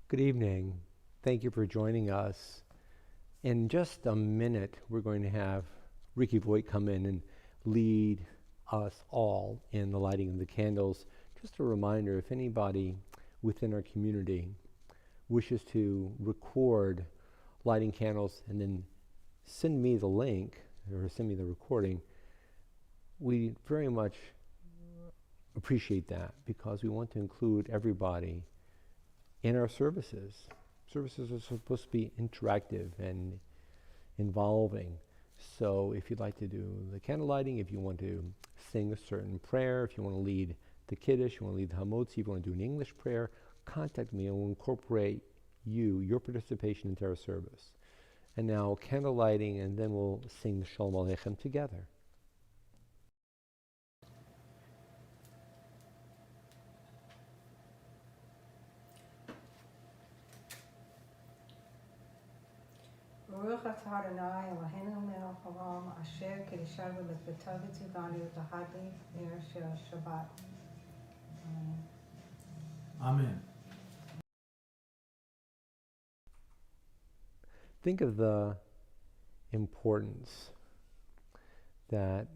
Good evening. Thank you for joining us. In just a minute, we're going to have Ricky Voigt come in and lead us all in the lighting of the candles. Just a reminder, if anybody within our community wishes to record lighting candles and then send me the link or send me the recording, we very much appreciate that because we want to include everybody in our services. Services are supposed to be interactive and involving. So if you'd like to do the candle lighting, if you want to sing a certain prayer, if you want to lead the Kiddush, you want to lead the Hamotzi, if you want to do an English prayer, contact me and we'll incorporate your participation into our service. And now candle lighting, and then we'll sing the Shalom Aleichem together. Baruch atah Adonai Eloheinu melech haolam asher kiddushanu mitzvotav v'tzivanu v'tahadli ner shel Shabbat. Amen. Think of the importance that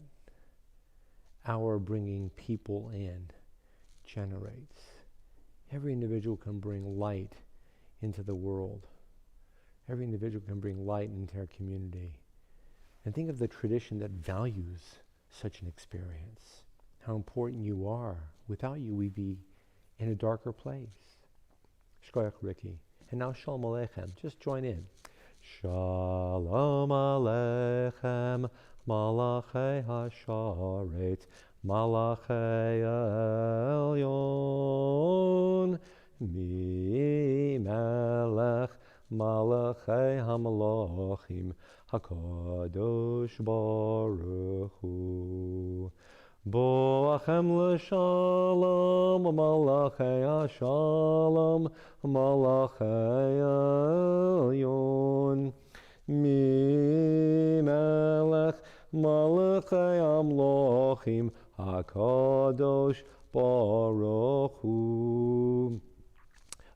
our bringing people in generates. Every individual can bring light into the world. Every individual can bring light into our community. And think of the tradition that values such an experience. How important you are. Without you, we'd be in a darker place. Shkoyach Ricky. And now Shalom Aleichem. Just join in. Shalom Aleichem, Malachei HaSharetz, Malachei Elyon, Mi Melech Malachei HaMalachim, HaKadosh Baruch Hu. Boachem l'shalom, Malachei HaShalom, Malachei Elyon, Mi Melech Malachei HaMalachim, HaKadosh Baruch Hu.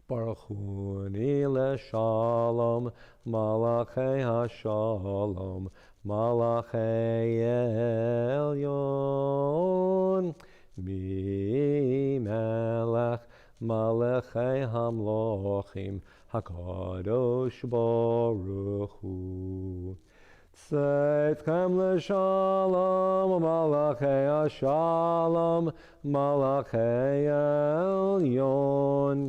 Baruch Hu ni l'shalom, Malachei HaShalom, Malachei Elyon, Mi Melech Malachei HaMalachim, HaKadosh Baruch Hu. Tzedchem l'shalom, Malachei HaShalom, Malachei Elyon,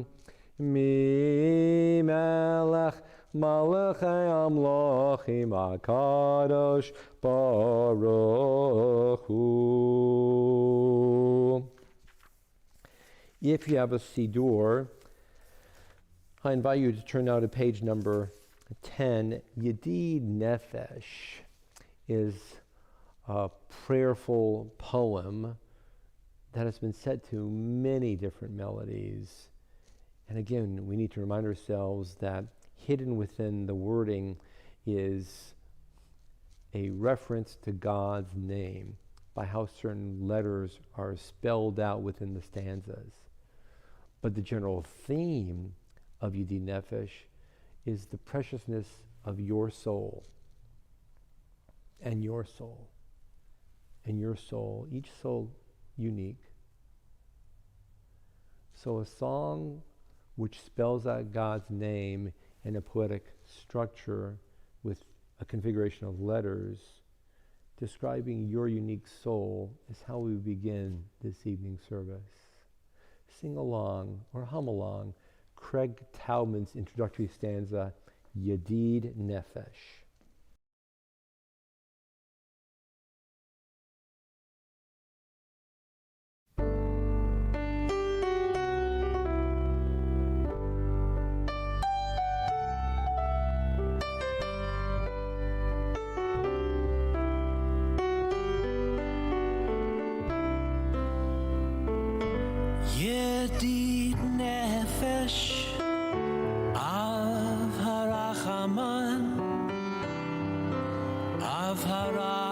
Mi Melech Malachei HaMalachim, HaKadosh Baruch Hu. If you have a Siddur, I invite you to turn now to page number 10. Yedid Nefesh is a prayerful poem that has been set to many different melodies. And again, we need to remind ourselves that hidden within the wording is a reference to God's name by how certain letters are spelled out within the stanzas. But the general theme of Yedid Nefesh is the preciousness of your soul and your soul and your soul, each soul unique. So a song which spells out God's name in a poetic structure with a configuration of letters describing your unique soul is how we begin this evening service. Sing along or hum along Craig Taubman's introductory stanza, Yedid Nefesh. Yedid Nefesh Av Harachaman Av Harachaman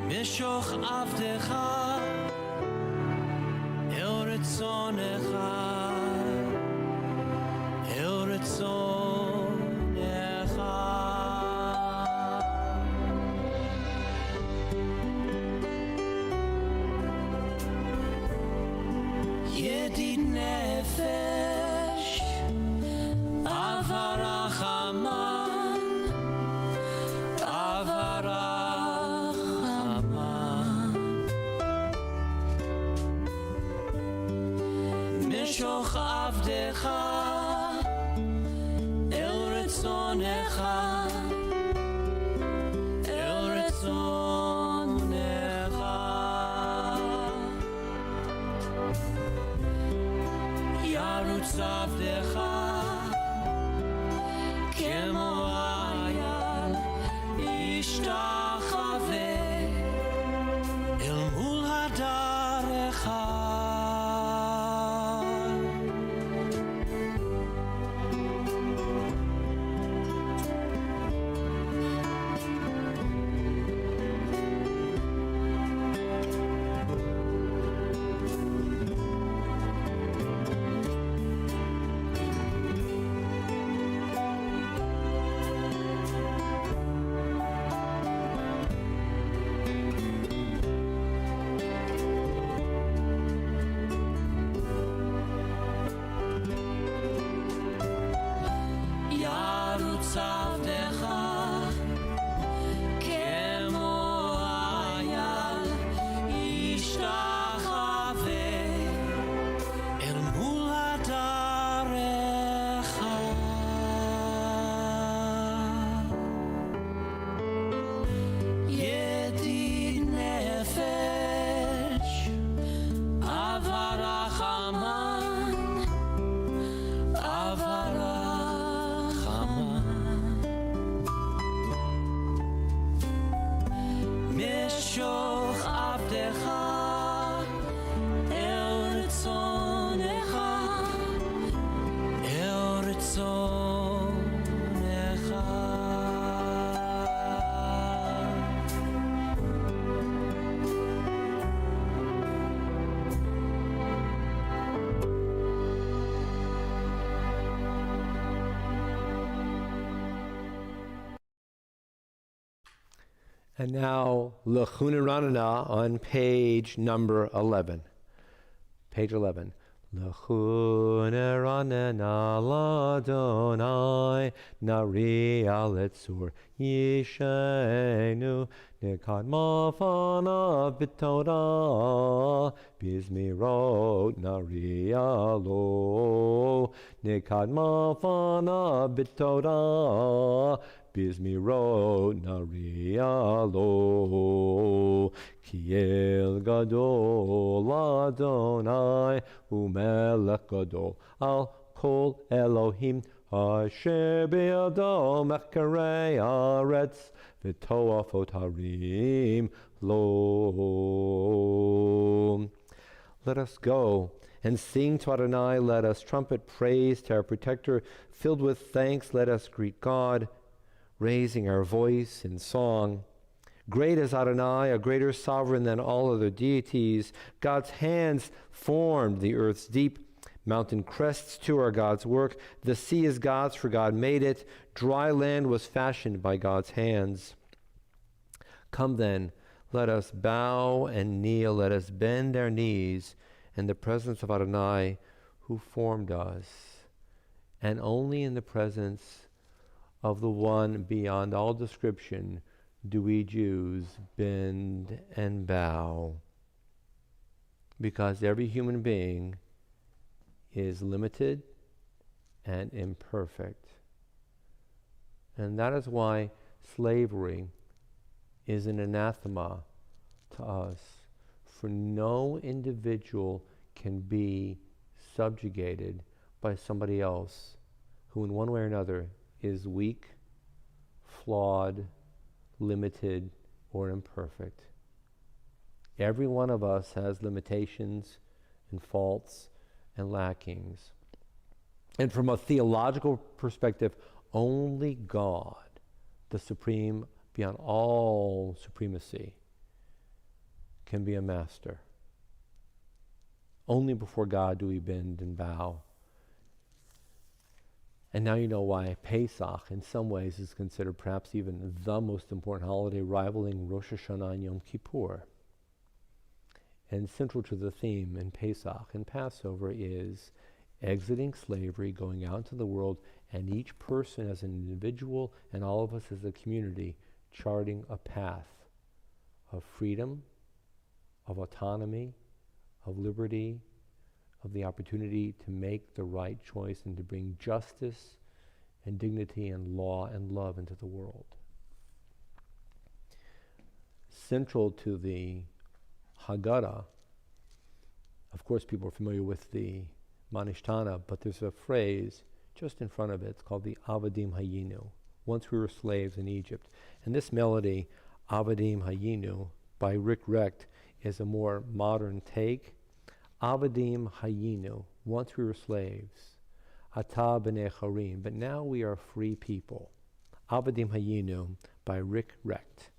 Mishoch Avdecha רצונך, אל רצונך. ידיד נפש, אב הרחמן, אב הרחמן. משוך עבדך אל רצונך, אל רצונך. ירוץ עבדך כמו אייל, ישתחווה אל מול הדרך. ירוץ עבדך כמו אייל, ישתחווה אל מול הדרך. ידיד נפש, אב הרחמן, אב הרחמן. משוך עבדך אל רצונך, אל רצונך. And now, L'chuna Ranana on page number 11. Page 11. L'chuna Ranana l'Adonai, Nari al-Etzur Yishenu, Nekad Mafana B'Torah, Bizmirot Nari alo, Nekad Mafana B'Torah, Bizmirot Nari alo, Ki el gadol Adonai umelech gadol al kol Elohim asher beyado mechkarei haaretz v'toafot harim lo. Let us go and sing to Adonai. Let us trumpet praise to our protector. Filled with thanks, let us greet God, raising our voice in song. Great is Adonai, a greater sovereign than all other deities. God's hands formed the earth's deep. Mountain crests too are God's work. The sea is God's, for God made it. Dry land was fashioned by God's hands. Come then, let us bow and kneel. Let us bend our knees in the presence of Adonai, who formed us, and only in the presence of the one beyond all description do we Jews bend and bow, because every human being is limited and imperfect. And that is why slavery is an anathema to us, for no individual can be subjugated by somebody else who in one way or another is weak, flawed, limited, or imperfect. Every one of us has limitations and faults and lackings. And from a theological perspective, only God, the supreme, beyond all supremacy, can be a master. Only before God do we bend and bow. And now you know why Pesach, in some ways, is considered perhaps even the most important holiday, rivaling Rosh Hashanah and Yom Kippur. And central to the theme in Pesach and Passover is exiting slavery, going out into the world, and each person as an individual and all of us as a community charting a path of freedom, of autonomy, of liberty, of the opportunity to make the right choice and to bring justice and dignity and law and love into the world. Central to the Haggadah, of course people are familiar with the Manishtana, but there's a phrase just in front of it. It's called the Avadim Hayinu. Once we were slaves in Egypt. And this melody, Avadim Hayinu, by Rick Recht, is a more modern take. Avadim Hayinu, once we were slaves. Ata b'nei Charim, but now we are free people. Avadim Hayinu by Rick Recht.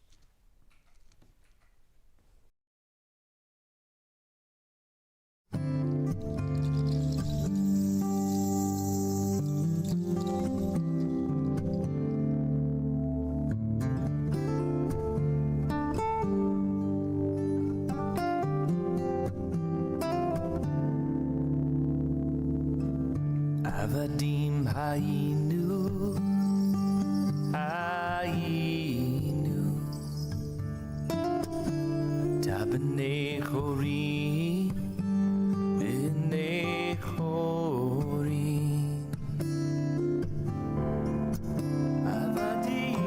Avadim hayinu, hayinu, tabnei chorim, bnei chorim. Avadim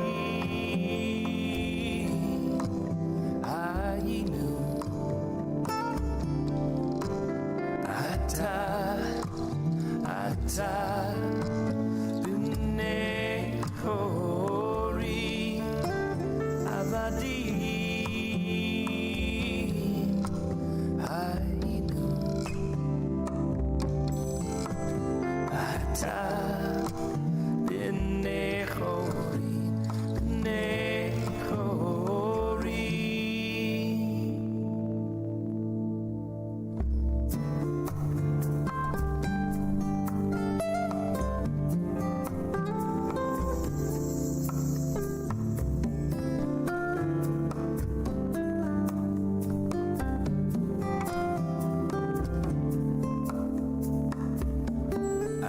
hayinu, ata b'nei chorim, avadim hayinu, ata b'nei chorim, b'nei chorim.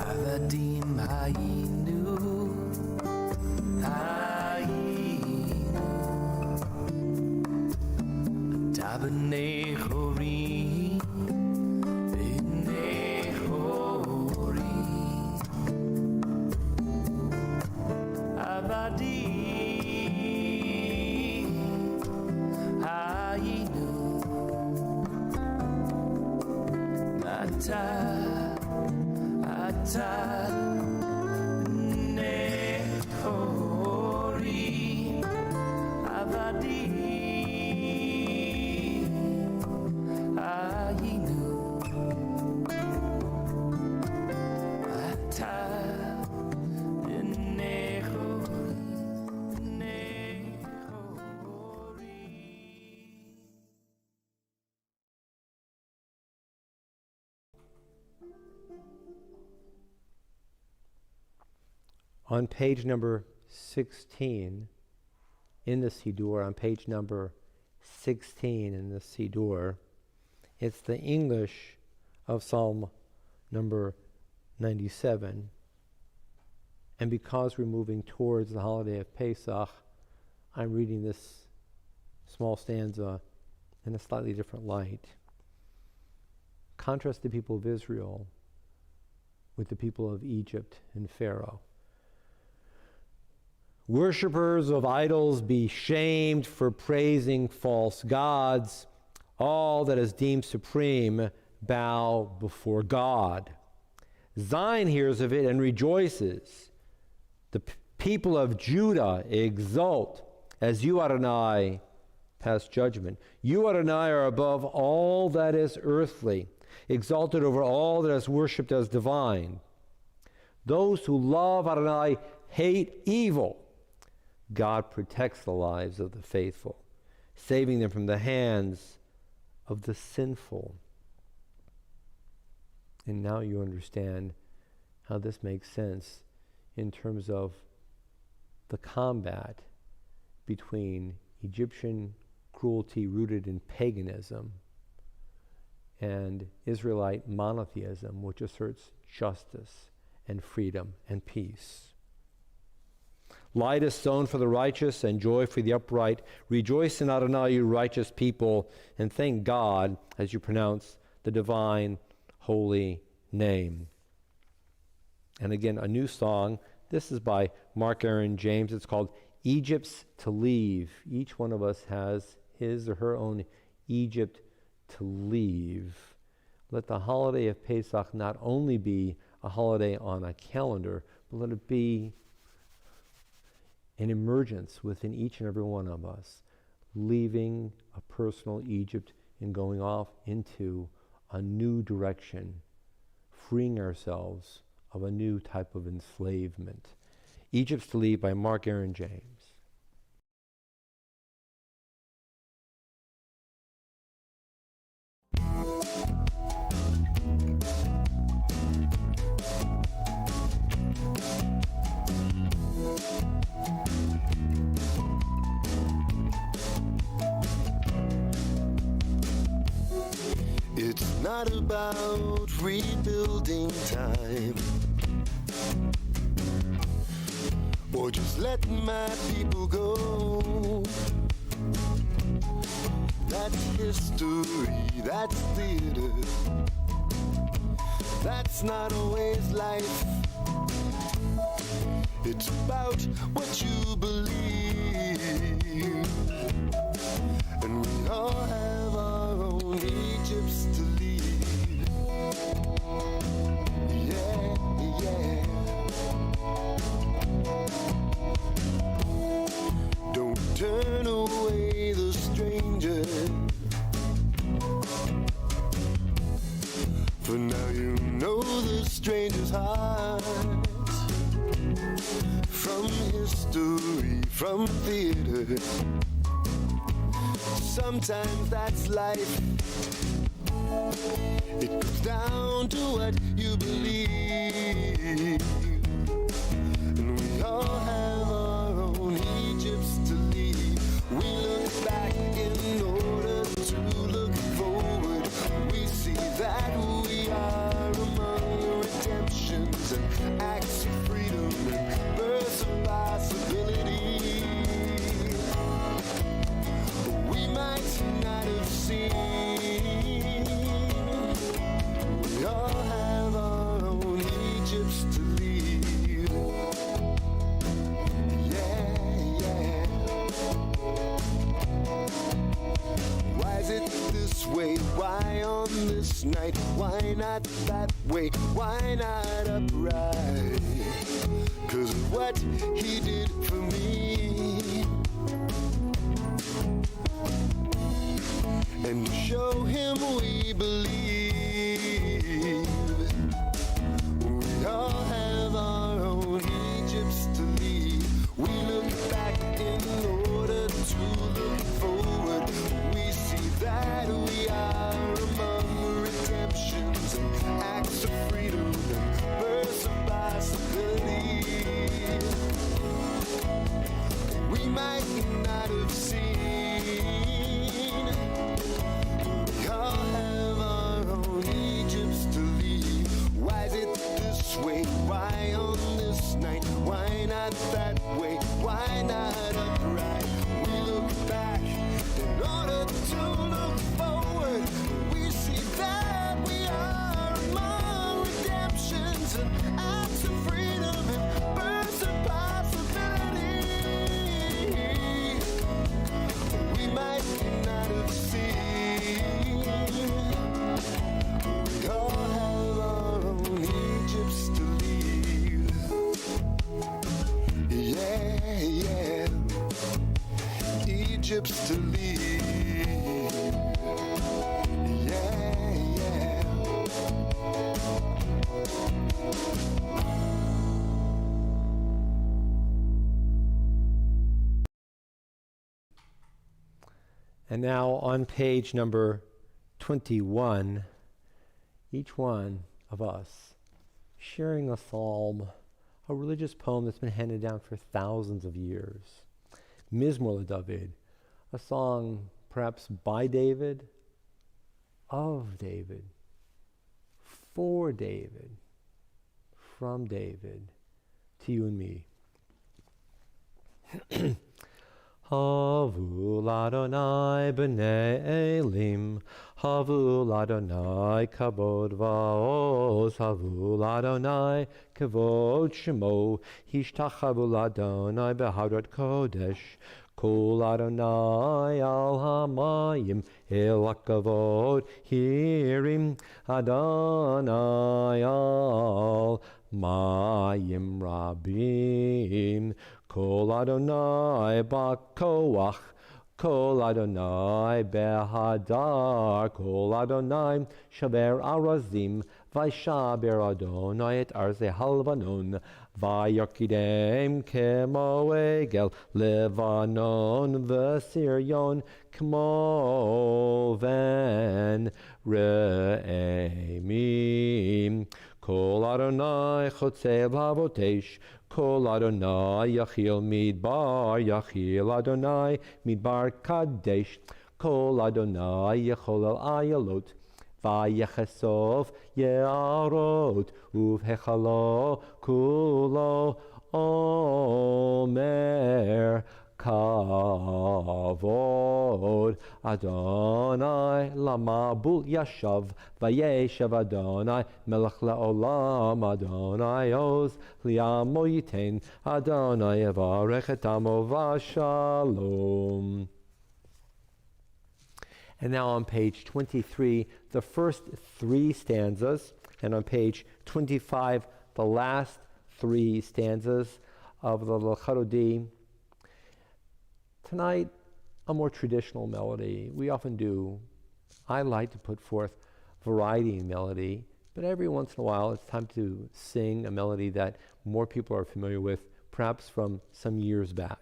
Avadim hayinu, hayinu, tabnei chorim, bnei chorim. Avadim hayinu, ata b'nei chorim, avadim hayinu, ata b'nei chorim, b'nei chorim. On page number 16 in the Siddur, on page number 16 in the Siddur, it's the English of Psalm number 97. And because we're moving towards the holiday of Pesach, I'm reading this small stanza in a slightly different light. Contrast the people of Israel with the people of Egypt and Pharaoh. Worshippers of idols, be shamed for praising false gods. All that is deemed supreme, bow before God. Zion hears of it and rejoices. The people of Judah exult as you, Adonai, pass judgment. You, Adonai, are above all that is earthly, exalted over all that is worshipped as divine. Those who love Adonai hate evil. God protects the lives of the faithful, saving them from the hands of the sinful. And now you understand how this makes sense in terms of the combat between Egyptian cruelty rooted in paganism and Israelite monotheism, which asserts justice and freedom and peace. Light is sown for the righteous and joy for the upright. Rejoice in Adonai, you righteous people, and thank God as you pronounce the divine holy name. And again, a new song. This is by Mark Aaron James. It's called Egypt's to Leave. Each one of us has his or her own Egypt to leave. Let the holiday of Pesach not only be a holiday on a calendar, but let it be an emergence within each and every one of us, leaving a personal Egypt and going off into a new direction, freeing ourselves of a new type of enslavement. Egypt's to Leave by Mark Aaron James. It's not about rebuilding time or just letting my people go. That's history, that's theater. That's not always life. It's about what you believe. And we all have our own Egypts to lead. Yeah, yeah. Don't turn away the stranger, for now you know the stranger's heart. From history, from theater, sometimes that's life. It comes down to what you believe. And we all have our own Egypts to lead. We look back in order to look forward. We see that we are among redemptions and acts of freedom and births of possibility. But we might not have seen. We all have our own Egypts to lead. Yeah, yeah. Why is it this way? Why on this night? Why not that way? Why not upright? 'Cause of what he did for me. And to show him we believe. We all have our own Egypts to lead. We look back in order to look forward. We see that we are among redemptions and acts of freedom and births of possibility. We might not have seen. We all have our own Egypts to lead. Why is it this way? Why on this night? Why not that way? Why not upright? We look back in order to look forward. We see that we are among redemptions and acts of freedom and births of possibility. We might not have seen. We all have our own Egypts to lead. Yeah, yeah. Egypt's to lead. Yeah, yeah. And now on page number 21, each one of us sharing a psalm, a religious poem that's been handed down for thousands of years. Mizmor LeDavid, a song perhaps by David, of David, for David, from David, to you and me. Havu l'Adonai b'nei Elim, havu l'Adonai kavod va'oz, havu l'Adonai kavod shemo, hishtachavu l'Adonai b'havrat kodesh, kol Adonai al hamayim el hakavod hirim, Adonai al mayim rabim. Kol Adonai ba'koach, Kol Adonai behadar, Kol Adonai shaber arazim, Vaishaber Adonai et arze halvanon, Vayakidem kemo egel, Levanon v'siryon, kmo ven re'emim. Kol Adonai chotzev havotesh, Kol Adonai yachil midbar, yachil Adonai midbar kadesh, Kol Adonai yachol al ayalot, vayechesov ye'arot, uvhechalo kulo omer kavod. Adonai lamabul yashav, vayeshav Adonai melech le'olam, Adonai oz li'amo yitein, Adonai yavarech et amo v'shalom. And now on page 23, the first three stanzas, and on page 25, the last three stanzas of the L'Charodi. Tonight, a more traditional melody. We often do. I like to put forth variety in melody, but every once in a while it's time to sing a melody that more people are familiar with, perhaps from some years back.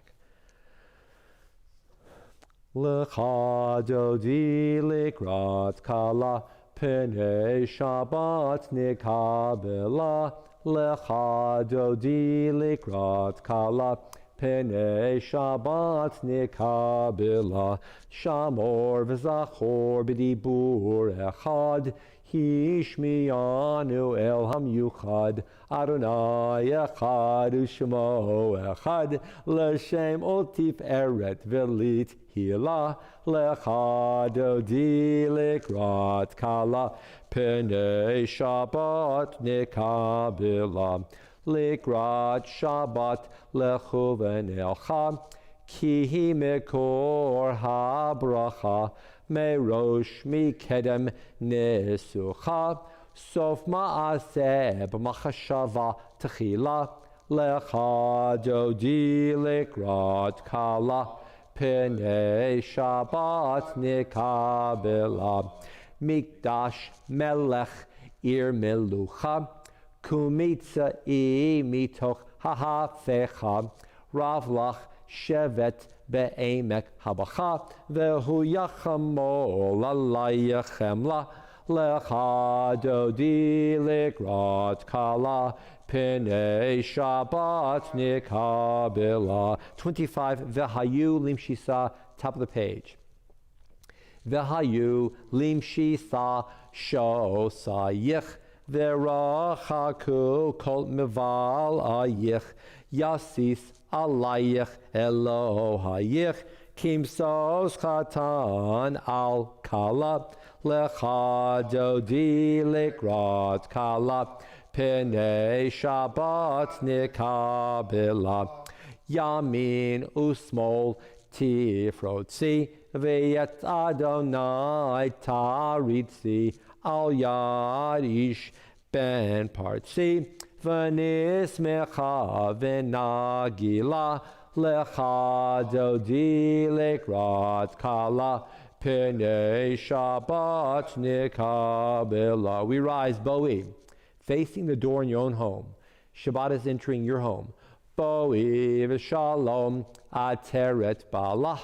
Lecha dodi likrat kala, Penei Shabbat nikabela. Lecha dodi likrat kala, Penei Shabbat nikabela. Shamor v'zachor b'dibur echad, Hishmiyanu el hamyuchad, Adonai echad u'shemo echad, L'shem otif eret v'lit hila, Lecha dodi likrat kala, Penei Shabbat nikabela. Likrat Shabbat lechu v'nelcha, Ki mekor habracha, Merosh mikedem nesucha, Sof ma'aseh b'machashava techila, Lecha dodi likrat kala, Penei Shabbat nikabela. Mikdash melech ir melucha, Kumitza I mitoch hahafecha, Ravlach shevet be'emek habacha, Vehu yachamol alayya chemla, Lecha dodi likrat kala, Penei Shabbat nikabela. 25, Vehayu limshisa, top of the page. Vehayu limshisa shosayich, V'rachaku kol mival ayich, Yasis alayich Elohayich, Kimsos chatan al kala, Lecha dodi likrat kala, Penei Shabbat nikabela. Yamin usmol tifrotzi, V'yet Adonai taritzi, Al yad ish ben partzi, v'nismecha v'nagila, Lecha dodi likrat kala, Penei Shabbat nikabela. We rise, Boi, facing the door in your own home. Shabbat is entering your home. Boi v'shalom ateret balah,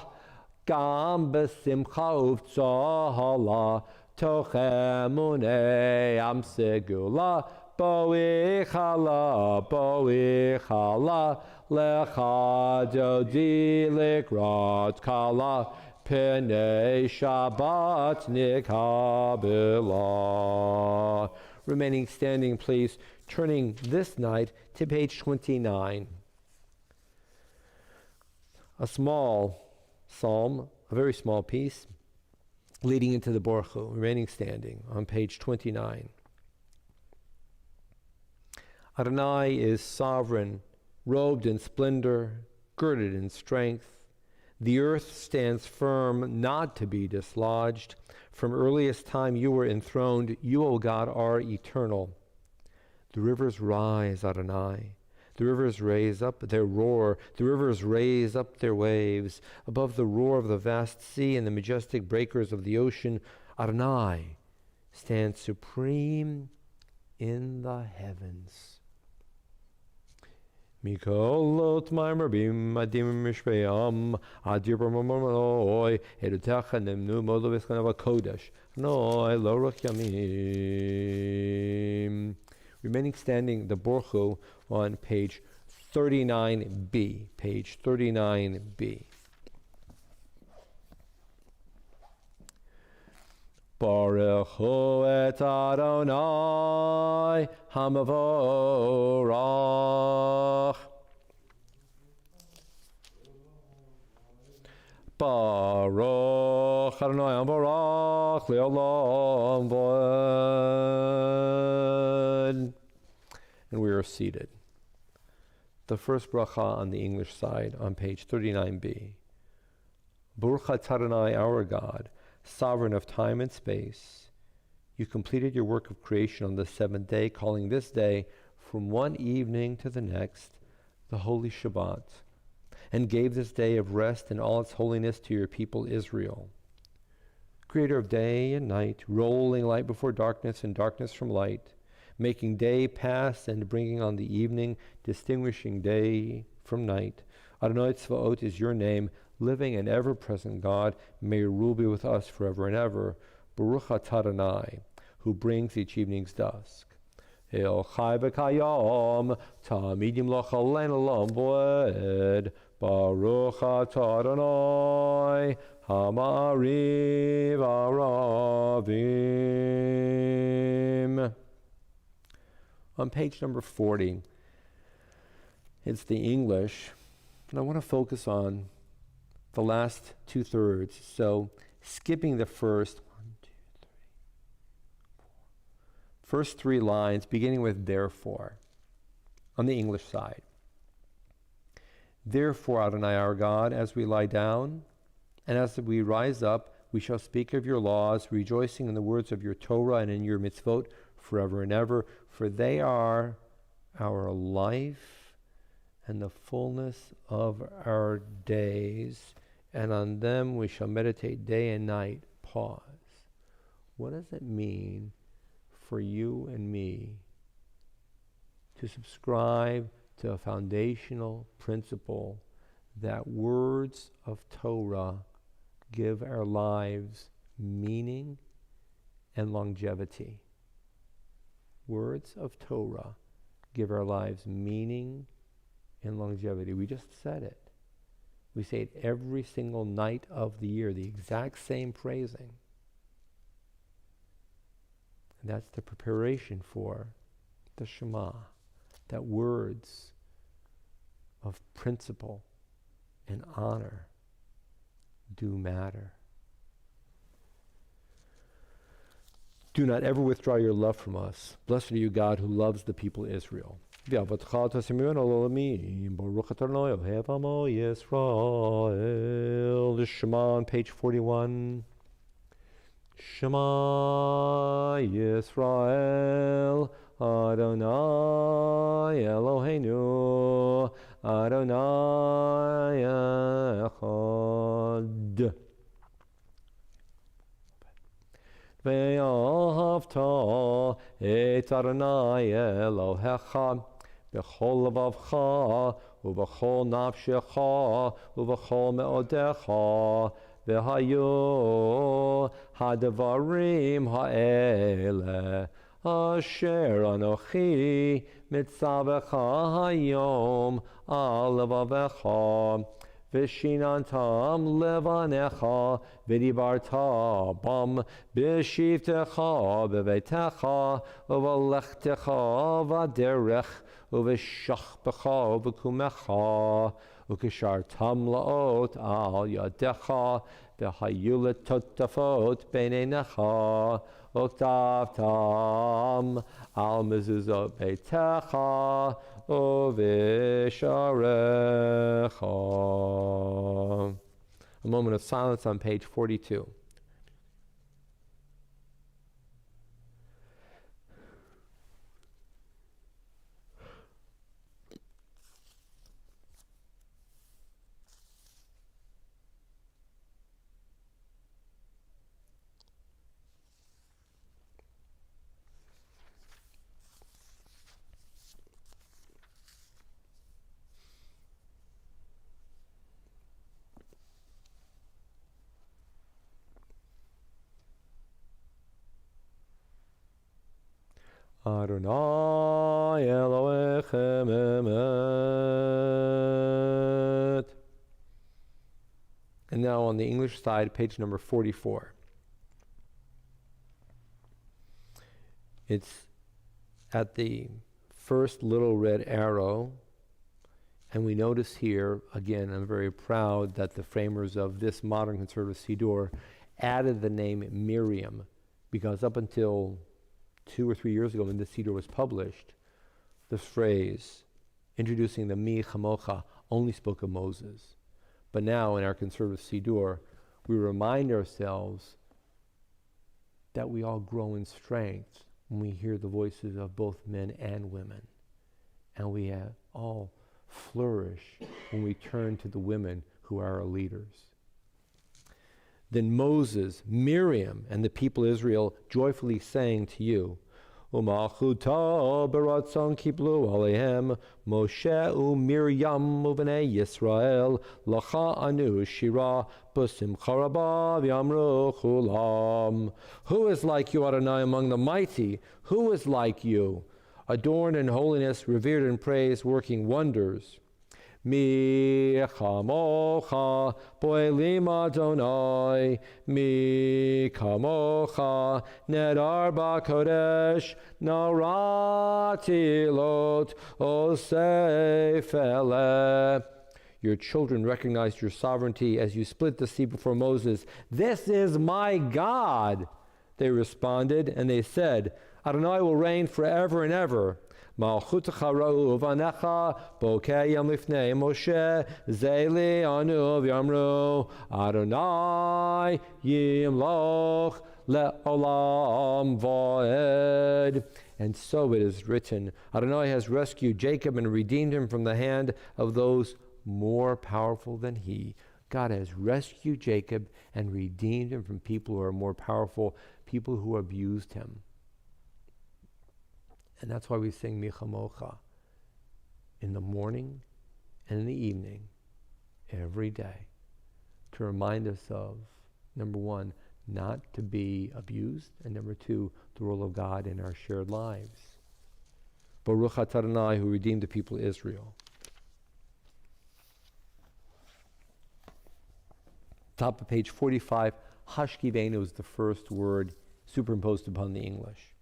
Gam b'simcha uv'tzahala, Tochemune am segula, boichala, lecha dodi likrot kala, Penei Shabbat Nikabila. Remaining standing, please, turning this night to page 29. A small psalm, a very small piece, leading into the Baruch Hu, remaining standing on page 29. Adonai is sovereign, robed in splendor, girded in strength. The earth stands firm, not to be dislodged. From earliest time you were enthroned. You, O God, are eternal. The rivers rise, Adonai. The rivers raise up their roar. The rivers raise up their waves. Above the roar of the vast sea and the majestic breakers of the ocean, Adonai stands supreme in the heavens. Mikolot maimer bim adim mishpeam adir b'mamaroi erutecha nemnu modo v'eskanav kodesh noi lo ruch yamim. Remaining standing, the Baruch Hu on page 39b. Page 39b. Baruch Hu et Adonai Hamavorach. Baruch Adonai Hamavorach Le'olam V'ed. And we are seated. The first bracha on the English side on page 39b. Baruch atah Adonai, our God, sovereign of time and space. You completed your work of creation on the seventh day, calling this day from one evening to the next the Holy Shabbat, and gave this day of rest in all its holiness to your people Israel. Creator of day and night, rolling light before darkness and darkness from light, making day pass and bringing on the evening, distinguishing day from night. Adonai Tzvaot is your name, living and ever-present God. May your rule be with us forever and ever. Baruch atah Adonai, who brings each evening's dusk. El chai v'kayom, tamidim l'chalein olam v'ed. Baruch atah Adonai, hamariv aravim. On page number 40, it's the English, and I want to focus on the last 2/3. So skipping the first first three lines, beginning with therefore, on the English side. Therefore, Adonai our God, as we lie down and as we rise up, we shall speak of your laws, rejoicing in the words of your Torah and in your mitzvot forever and ever, for they are our life and the fullness of our days, and on them we shall meditate day and night. Pause. What does it mean for you and me to subscribe to a foundational principle that words of Torah give our lives meaning and longevity? Words of Torah give our lives meaning and longevity. We just said it. We say it every single night of the year, the exact same phrasing. And that's the preparation for the Shema, that words of principle and honor do matter. Do not ever withdraw your love from us. Blessed are you, God, who loves the people Israel. Baruch Adonai Ahavas Yisrael. The Shema on page 41. Shema Yisrael, Adonai Eloheinu, Adonai Echad. Ve'ahavta et Adonai Elohecha b'chol levavcha u'b'chol nafshecha u'b'chol me'odecha v'hayu hadavarim ha'ele asher anochi mitzavecha hayom al levavecha v'shinantam levanecha v'dibarta bam b'shivtecha b'veitecha u'valechtecha v'derech u'v'shachbecha u'v'kumecha u'kishartam la'ot al yadecha v'hayu letotafot b'neinecha u'ktavtam al mezuzot beitecha u'v'sharecha. A moment of silence on page 42. Adonai Elohechem emet. And now on the English side, page number 44. It's at the first little red arrow, and we notice here, again, I'm very proud that the framers of this modern conservative Siddur added the name Miriam, because up until 2 or 3 years ago when this Siddur was published, the phrase introducing the Mi Chamocha only spoke of Moses. But now in our conservative Siddur, we remind ourselves that we all grow in strength when we hear the voices of both men and women. And we all flourish when we turn to the women who are our leaders. Then Moses, Miriam, and the people of Israel joyfully sang to you, U'malchuta beratzon kiplu alehem Moshe u'Miriam u'bnei Yisrael lacha anu shira b'simcha rabah v'yamru chulam. Who is like you, Adonai, among the mighty? Who is like you, adorned in holiness, revered in praise, working wonders? Mi chamocha poelim Adonai, mi kamocha nedar b'kodesh narati lot osefele. Your children recognized your sovereignty as you split the sea before Moses. This is my God, they responded, and they said, Adonai will reign forever and ever. Malchutecha ra'u uvanecha bokeyam lifnei Moshe zeli anu v'yamru Adonai yimloch le'olam va'ed. And so it is written, Adonai has rescued Jacob and redeemed him from the hand of those more powerful than he. God has rescued Jacob and redeemed him from people who are more powerful, people who abused him. And that's why we sing Mi Chamocha in the morning and in the evening, every day, to remind us of, number one, not to be abused, and number two, the role of God in our shared lives. Baruch atah Adonai, who redeemed the people of Israel. Top of page 45, Hashkivenu is the first word superimposed upon the English.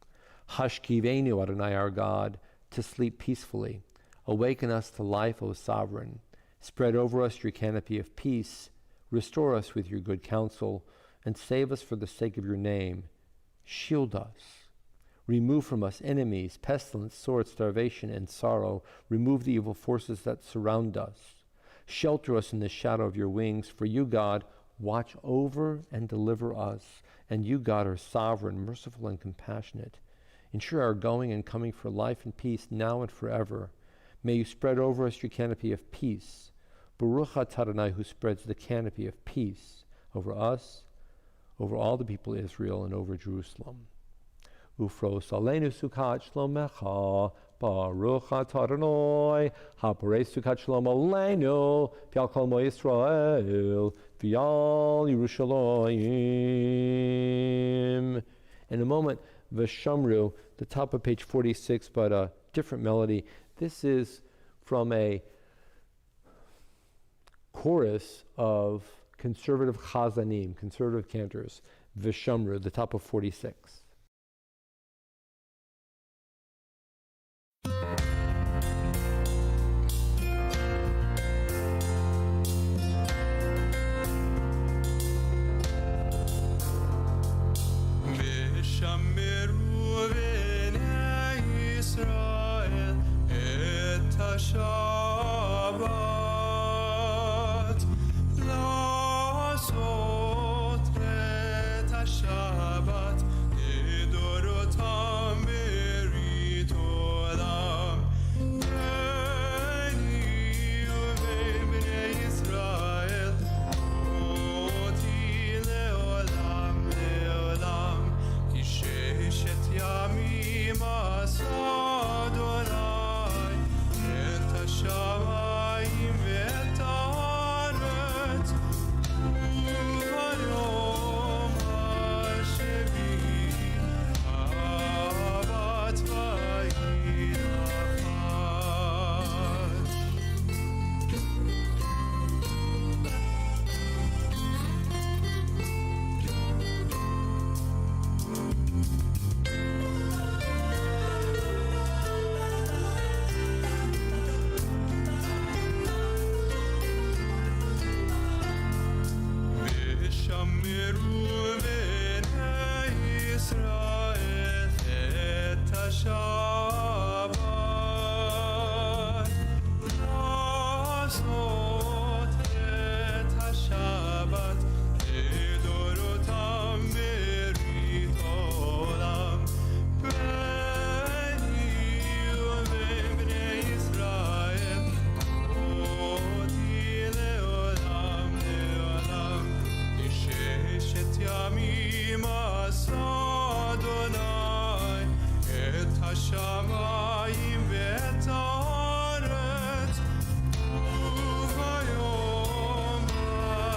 Hashkivenu, Adonai our God, to sleep peacefully. Awaken us to life, O Sovereign. Spread over us your canopy of peace. Restore us with your good counsel, and save us for the sake of your name. Shield us. Remove from us enemies, pestilence, sword, starvation, and sorrow. Remove the evil forces that surround us. Shelter us in the shadow of your wings, for you, God, watch over and deliver us. And you, God, are sovereign, merciful, and compassionate. Ensure our going and coming for life and peace now and forever. May you spread over us your canopy of peace. Baruch atah Adonai, who spreads the canopy of peace over us, over all the people of Israel, and over Jerusalem. Ufros aleinu sukkot shlomecha Baruch atah Adonai, haporei sukat shalom aleinu, v'al kol mo Yisrael, v'al Yerushalayim. In a moment, V'shamru, the top of page 46, but a different melody. This is from a chorus of conservative chazanim, conservative cantors. V'shamru, the top of 46. ושמרו בני ישראל את השבת, לעשות את השבת לדורותם ברית עולם. בני ובני ישראל אותי לעולם לעולם, כי ששת ימים עשה אדוני את השמיים ואת הארץ, וביום השביעי שבת ויינחש. ושמרו בני ישראל את השבת, לעשות את השבת לדורותם ברית עולם. בני ובני ישראל אותי לעולם לעולם, כי ששת ימים עשה אדוני את השמיים ואת הארץ, וביום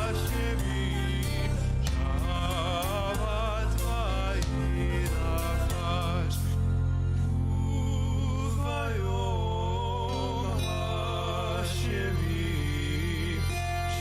השביעי שבת ויינחש, וביום השביעי שבת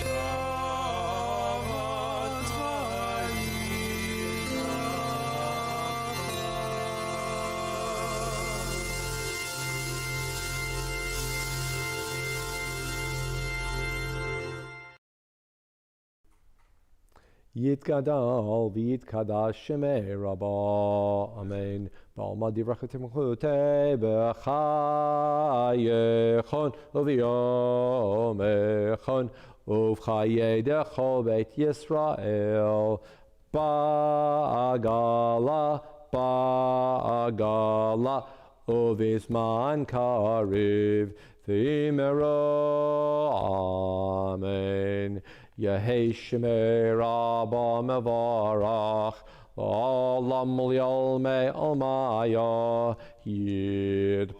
Yitgadal v'yitkadash shemei Rabbah, Amen. Ba'alma divrachatim chutei b'chayechon u'v'yomechon uv'chayei dechol beit Yisrael ba'agala uv'izman kariv v'imero. Amen. Yehei Shemei Rabbah Mevarach L'olam L'yolmei Almaya Yitbarach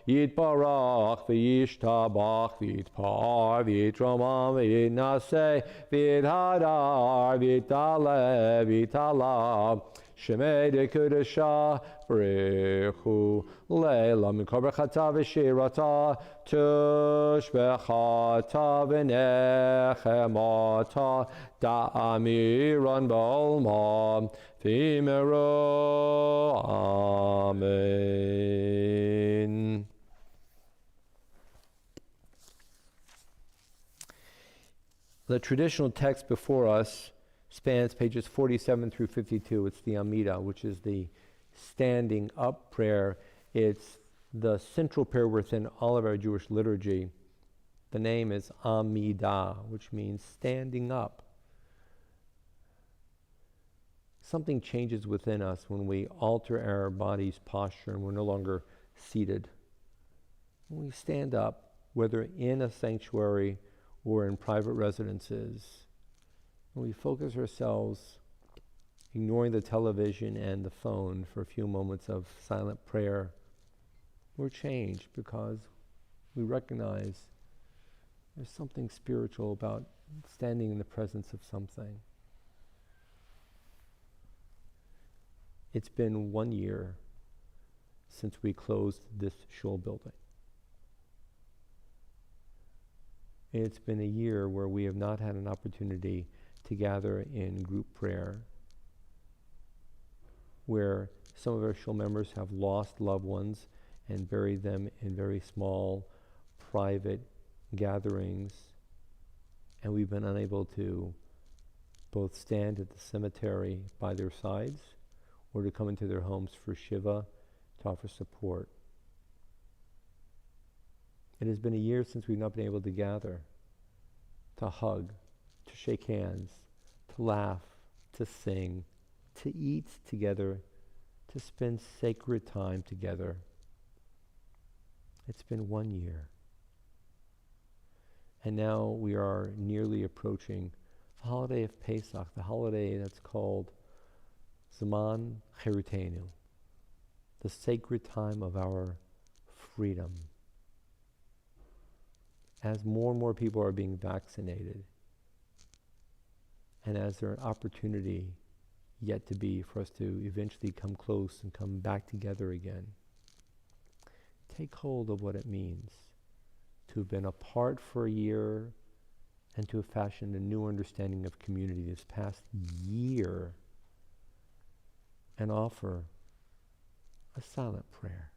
Yitbarach V'yishtabach V'yitpar V'yitramam V'yitnaseh V'yithadar V'yitale V'yitala Shemei Dekudesha V'rechu Leila Mikor B'chata V'shirata Tush B'chata V'nechemata Da'amiran B'olma V'imero. Amen. The traditional text before us spans pages 47 through 52. It's the Amida, which is the standing up prayer. It's the central prayer within all of our Jewish liturgy. The name is Amidah, which means standing up. Something changes within us when we alter our body's posture and we're no longer seated. When we stand up, whether in a sanctuary or in private residences, when we focus ourselves, ignoring the television and the phone for a few moments of silent prayer, we're changed because we recognize there's something spiritual about standing in the presence of something. It's been 1 year since we closed this shul building. It's been a year where we have not had an opportunity to gather in group prayer, where some of our shul members have lost loved ones and buried them in very small, private gatherings, and we've been unable to both stand at the cemetery by their sides or to come into their homes for Shiva to offer support. It has been a year since we've not been able to gather, to hug, to shake hands, to laugh, to sing, to eat together, to spend sacred time together. It's been 1 year. And now we are nearly approaching the holiday of Pesach, the holiday that's called Zaman Cherutenu, the sacred time of our freedom. As more and more people are being vaccinated, and as there an opportunity yet to be for us to eventually come close and come back together again, take hold of what it means to have been apart for a year and to have fashioned a new understanding of community this past year, and offer a silent prayer.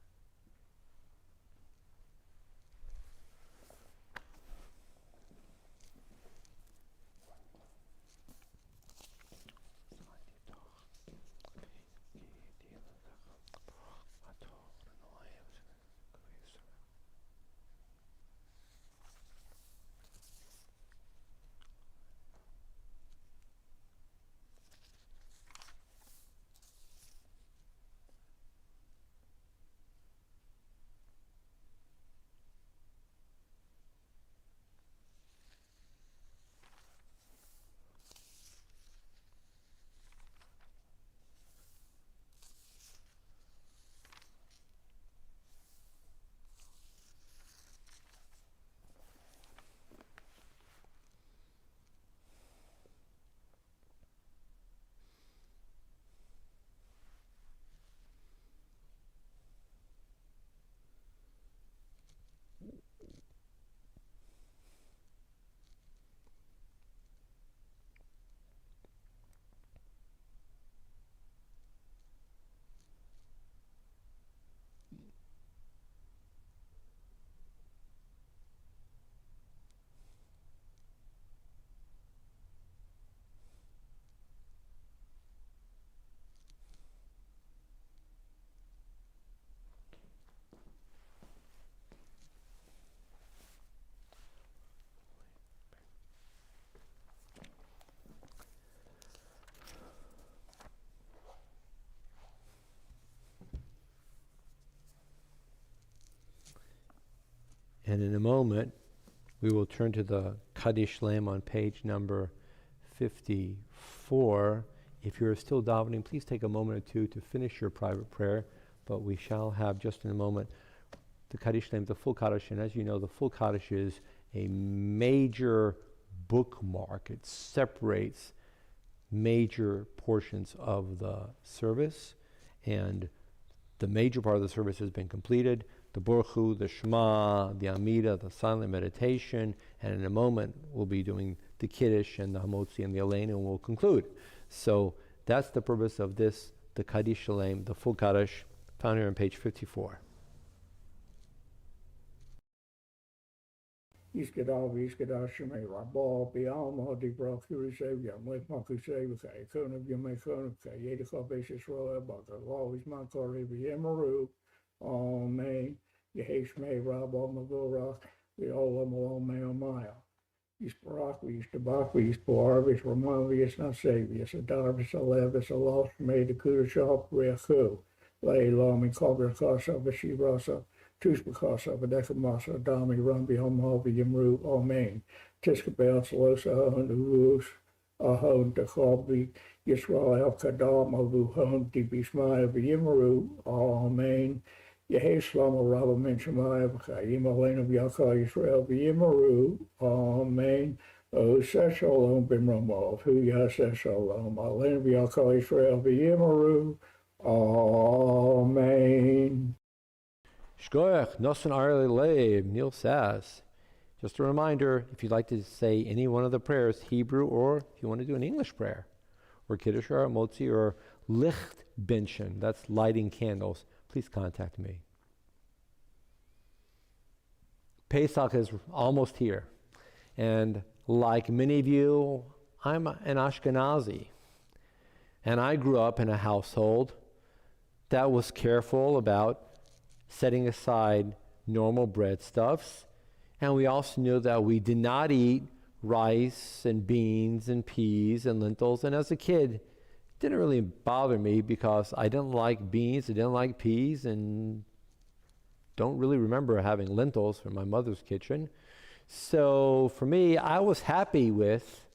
And in a moment, we will turn to the Kaddish Lamb on page number 54. If you're still davening, please take a moment or two to finish your private prayer. But we shall have just in a moment the Kaddish Lamb, the full Kaddish. And as you know, the full Kaddish is a major bookmark. It separates major portions of the service. And the major part of the service has been completed. The Baruch Hu, the Shema, the Amida, the silent meditation, and in a moment we'll be doing the Kiddush and the Hamotzi and the Aleinu, and we'll conclude. So that's the purpose of this, the Kaddish Shalem, the full Kaddish, found here on page 54. Iskadal, Iskadal, Shemay, Rabal, Bialma, Di Brak, Urisev, Yamwek, Makusev, Konav, Yamek, Konav, Yedika, Basis, Roa, Baka, Always Makari, Yemaru, Amen. Yeheshmei, Rabal, Magorak, the Olam, Meo Maya. Isbarak, Istabak, Isbarvis, Romavius, Nasavius, Adarvis, Alevis, Alos, made the Kudashop, Reachu, Lay Lami, Kobra Kasa, Vashirasa, Tushbakasa, Vadekamasa, Dami, Rumbi, Homovi, Yamru, Amen. Tiskabel, Salosa, and Urus, Ahon, Takobi, Yisrael, Kadam, Avuhon, Dibismai, Yamaru, Amen. Yehi Shlomo Rabba Min Shemayah B'chayim Aleinu V'Yakal Yisrael V'Yimaru. Amen. Oseh Shalom B'Mramov. Hu Yaseh Shalom. Aleinu V'Yakal Yisrael V'Yimaru. Amen. Shkoyach, Nosan Arle Leib, Neil Sass. Just a reminder, if you'd like to say any one of the prayers, Hebrew, or if you want to do an English prayer, or Kiddush, or Motzi, or Licht Binchen, that's lighting candles, please contact me. Pesach is almost here. And like many of you, I'm an Ashkenazi. And I grew up in a household that was careful about setting aside normal breadstuffs. And we also knew that we did not eat rice and beans and peas and lentils. And as a kid, it didn't really bother me because I didn't like beans, I didn't like peas, and don't really remember having lentils from my mother's kitchen. So for me, I was happy with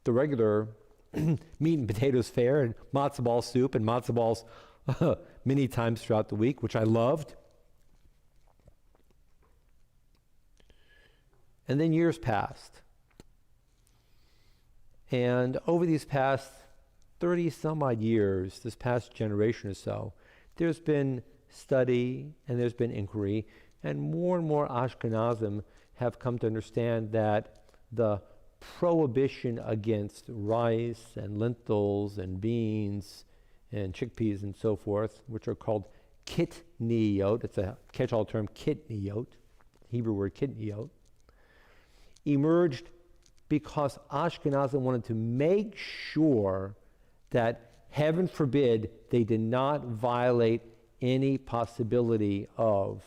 the regular meat and potatoes fare and matzo ball soup and matzo balls many times throughout the week, which I loved. And then years passed. And over these past 30 some odd years, this past generation or so, there's been study and there's been inquiry, and more Ashkenazim have come to understand that the prohibition against rice and lentils and beans and chickpeas and so forth, which are called kitniyot, it's a catch-all term, kitniyot, Hebrew word kitniyot, emerged because Ashkenazim wanted to make sure that, heaven forbid, they did not violate any possibility of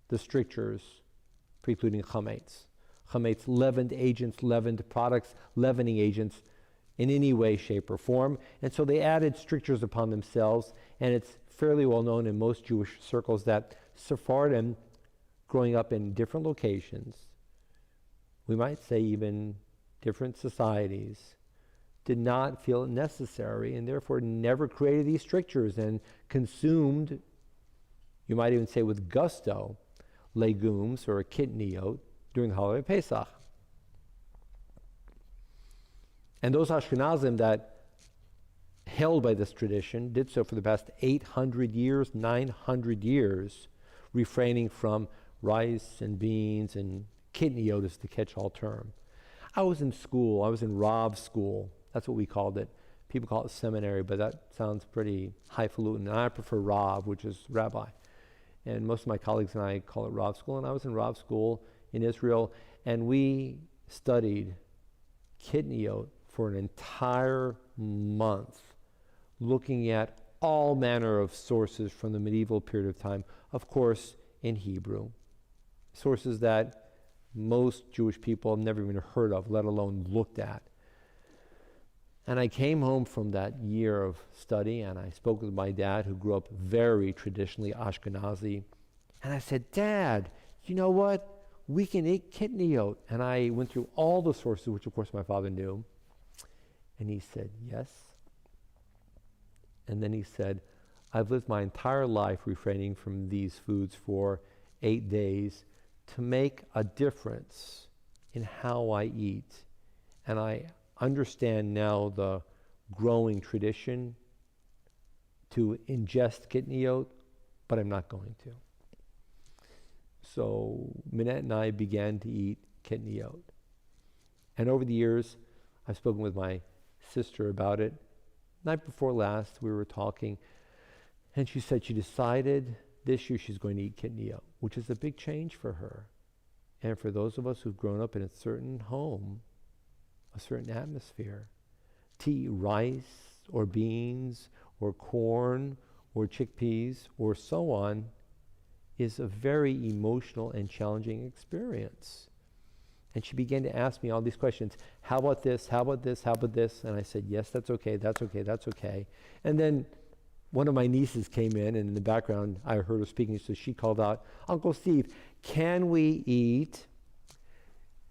the strictures precluding chametz. Chametz, leavened agents, leavened products, leavening agents in any way, shape, or form. And so they added strictures upon themselves, and it's fairly well known in most Jewish circles that Sephardim, growing up in different locations, we might say even different societies, did not feel it necessary and therefore never created these strictures and consumed, you might even say with gusto, legumes or kitniyot during the holiday of Pesach. And those Ashkenazim that held by this tradition did so for the past 800 years, 900 years, refraining from rice and beans, and kitniyot is the catch-all term. I was in school, I was in Rav school, that's what we called it. People call it seminary, but that sounds pretty highfalutin, and I prefer Rav, which is rabbi. And most of my colleagues and I call it Rav school, and I was in Rav school in Israel, and we studied kitniyot for an entire month, looking at all manner of sources from the medieval period of time, of course in Hebrew, sources that most Jewish people have never even heard of, let alone looked at. And I came home from that year of study, and I spoke with my dad, who grew up very traditionally Ashkenazi, and I said, "Dad, you know what? We can eat kitniyot." And I went through all the sources, which of course my father knew, and he said, "Yes." And then he said, "I've lived my entire life refraining from these foods for 8 days to make a difference in how I eat. And I understand now the growing tradition to ingest kitniyot, but I'm not going to." So Minette and I began to eat kitniyot. And over the years, I've spoken with my sister about it. Night before last, we were talking, and she said she decided this year she's going to eat kitniyot, which is a big change for her. And for those of us who've grown up in a certain home, a certain atmosphere, to eat rice or beans or corn or chickpeas or so on is a very emotional and challenging experience. And she began to ask me all these questions. How about this? How about this? How about this? And I said, yes, that's okay, that's okay, that's okay. And then one of my nieces came in, and in the background I heard her speaking, so she called out, "Uncle Steve, can we eat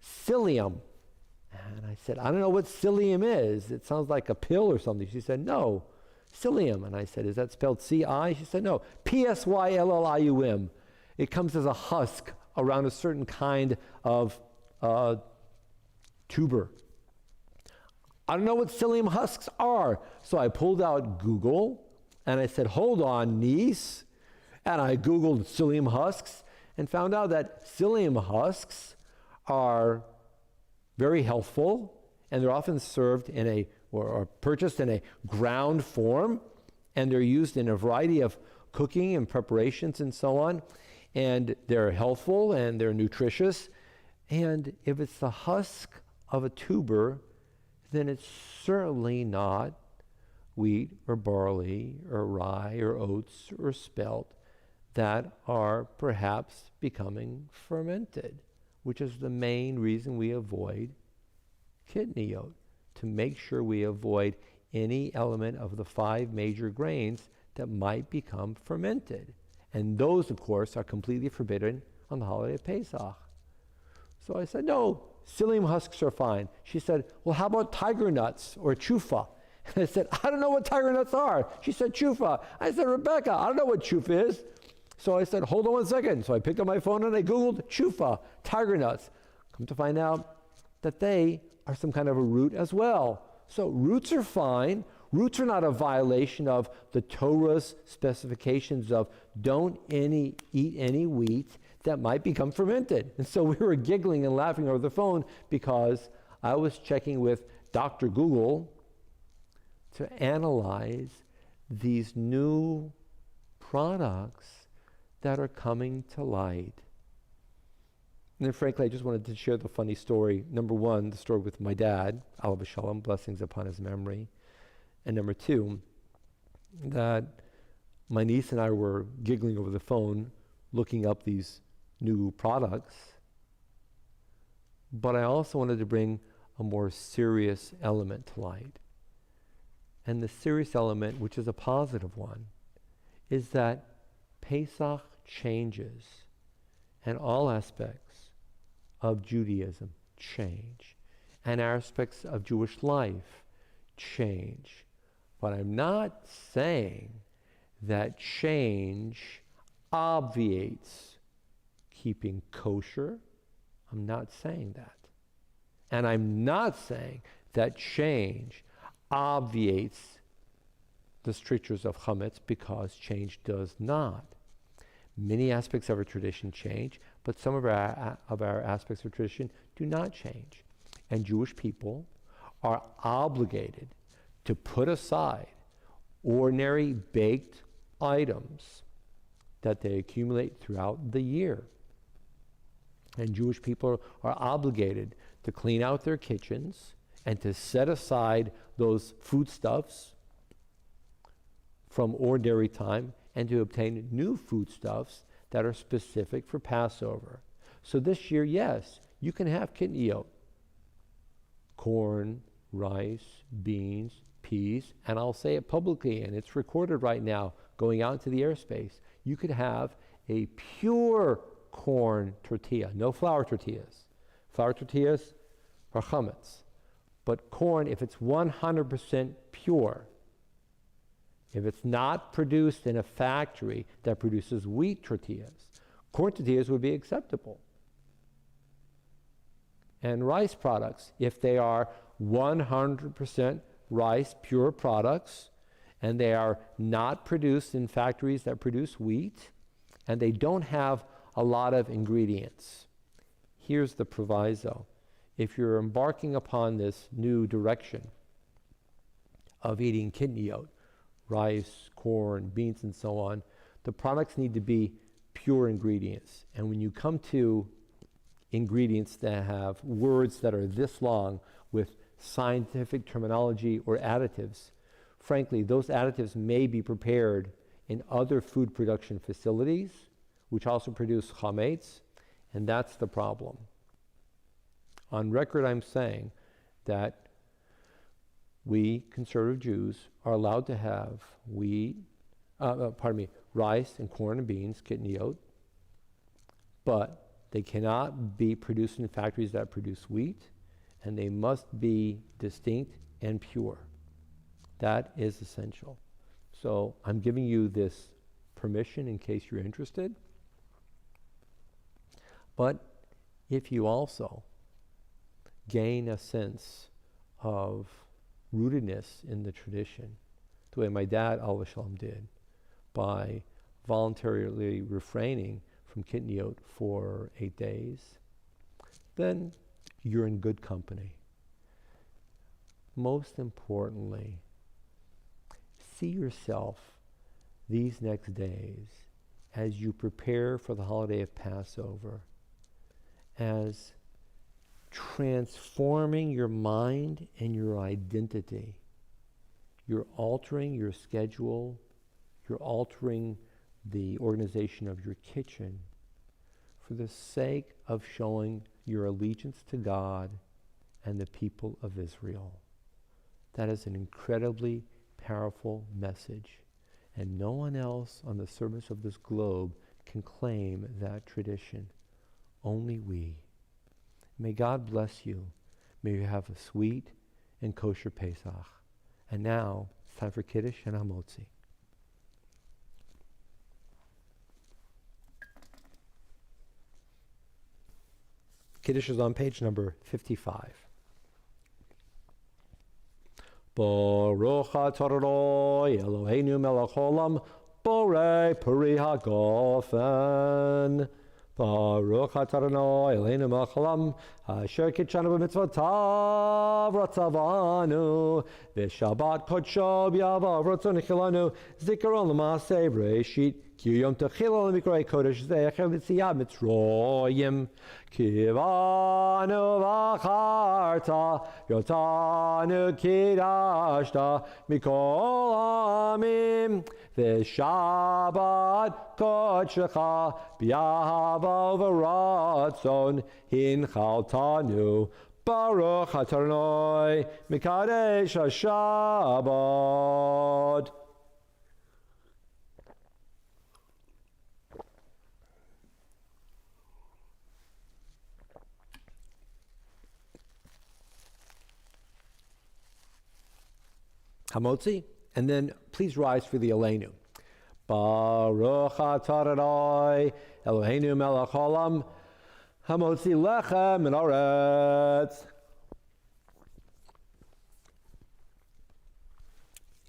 psyllium?" And I said, "I don't know what psyllium is. It sounds like a pill or something." She said, "No, psyllium. And I said, is that spelled C-I? She said, no, P-S-Y-L-L-I-U-M. It comes as a husk around a certain kind of tuber. I don't know what psyllium husks are. So I pulled out Google and I said, hold on, niece. And I Googled psyllium husks and found out that psyllium husks are very healthful, and they're often served in or purchased in a ground form, and they're used in a variety of cooking and preparations and so on. And they're healthful and they're nutritious. And if it's the husk of a tuber, then it's certainly not wheat or barley or rye or oats or spelt that are perhaps becoming fermented, which is the main reason we avoid kitniyot, to make sure we avoid any element of the 5 major grains that might become fermented. And those, of course, are completely forbidden on the holiday of Pesach. So I said, no, psyllium husks are fine. She said, well, how about tiger nuts or chufa? And I said, I don't know what tiger nuts are. She said, chufa. I said, Rebecca, I don't know what chufa is. So I said, hold on 1 second. So I picked up my phone and I Googled chufa, tiger nuts. Come to find out that they are some kind of a root as well. So roots are fine. Roots are not a violation of the Torah's specifications of don't eat any wheat that might become fermented. And so we were giggling and laughing over the phone because I was checking with Dr. Google to analyze these new products that are coming to light. And then frankly, I just wanted to share the funny story. Number 1, the story with my dad, Ahavas Shalom, blessings upon his memory. And number 2, that my niece and I were giggling over the phone, looking up these new products. But I also wanted to bring a more serious element to light. And the serious element, which is a positive one, is that Pesach changes, and all aspects of Judaism change, and aspects of Jewish life change. But I'm not saying that change obviates keeping kosher. I'm not saying that. And I'm not saying that change obviates the strictures of chametz, because change does not. Many aspects of our tradition change, but some of our aspects of tradition do not change. And Jewish people are obligated to put aside ordinary baked items that they accumulate throughout the year. And Jewish people are obligated to clean out their kitchens and to set aside those foodstuffs from ordinary time and to obtain new foodstuffs that are specific for Passover. So this year, yes, you can have kitniyot, corn, rice, beans, peas, and I'll say it publicly, and it's recorded right now, going out into the airspace. You could have a pure corn tortilla, no flour tortillas. Flour tortillas are chametz. But corn, if it's 100% pure, if it's not produced in a factory that produces wheat tortillas, corn tortillas would be acceptable. And rice products, if they are 100% rice, pure products, and they are not produced in factories that produce wheat, and they don't have a lot of ingredients. Here's the proviso. If you're embarking upon this new direction of eating kitniyot, rice, corn, beans, and so on, the products need to be pure ingredients. And when you come to ingredients that have words that are this long with scientific terminology or additives, frankly, those additives may be prepared in other food production facilities, which also produce chametz, and that's the problem. On record, I'm saying that we conservative Jews are allowed to have rice and corn and beans, kitniyot, but they cannot be produced in factories that produce wheat, and they must be distinct and pure. That is essential. So I'm giving you this permission in case you're interested. But if you also gain a sense of rootedness in the tradition, the way my dad, Alva Shalom, did, by voluntarily refraining from kitniot for 8 days, then you're in good company. Most importantly, see yourself these next days as you prepare for the holiday of Passover as transforming your mind and your identity. You're altering your schedule, you're altering the organization of your kitchen for the sake of showing your allegiance to God and the people of Israel. That is an incredibly powerful message, and no one else on the surface of this globe can claim that tradition. Only we. May God bless you. May you have a sweet and kosher Pesach. And now, it's time for Kiddush and Hamotzi. Kiddush is on page number 55. Baruch atah Adonai Eloheinu melech haolam borei peri hagofen. Baruch atah Adonai Eloheinu melech haolam asher kitshanu b'mitzvotav ratzavanu v'shabbat kodsho b'yavav ratzon nechilanu zikaron l'maaseh b'reishit ki yom techila l'mikrei kodesh zecher l'tziyad mitzroyim kivanu v'acharta yotanu kidashta mikol amim v'shabbat kodshecha b'yahava v'ratzon hinchaltanu Baruch atah Adonai mikadesh hashabbat. Hamotzi, and then please rise for the Aleinu. Baruch atah Adonai Eloheinu melech haolam Hamotzi lechem min haaretz.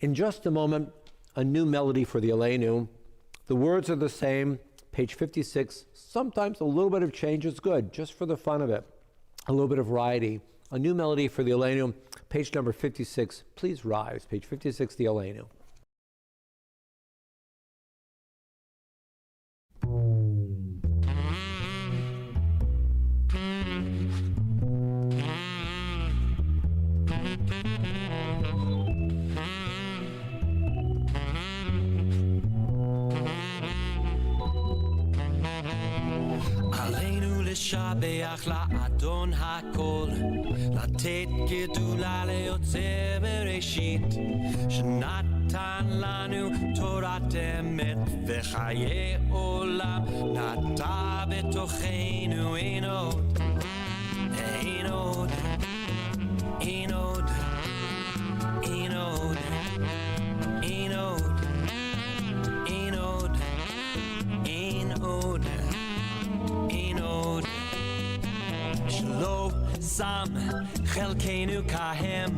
In just a moment, a new melody for the Aleinu. The words are the same, page 56. Sometimes a little bit of change is good, just for the fun of it. A little bit of variety. A new melody for the Aleinu, page number 56. Please rise, page 56, the Aleinu. לשבח לאדון הכל, לתת גדולה ליוצא בראשית, שנתן לנו תורת אמת וחיי עולם, נטע בתוכנו אין עוד, אין עוד, אין עוד, אין עוד, אין עוד, אין עוד, אין עוד, אין עוד. שלא שם חלקנו כהם